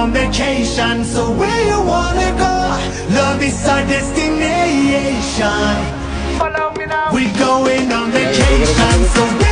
on vacation, so where you wanna go? Love is our destination. Follow me now. We're going on vacation, so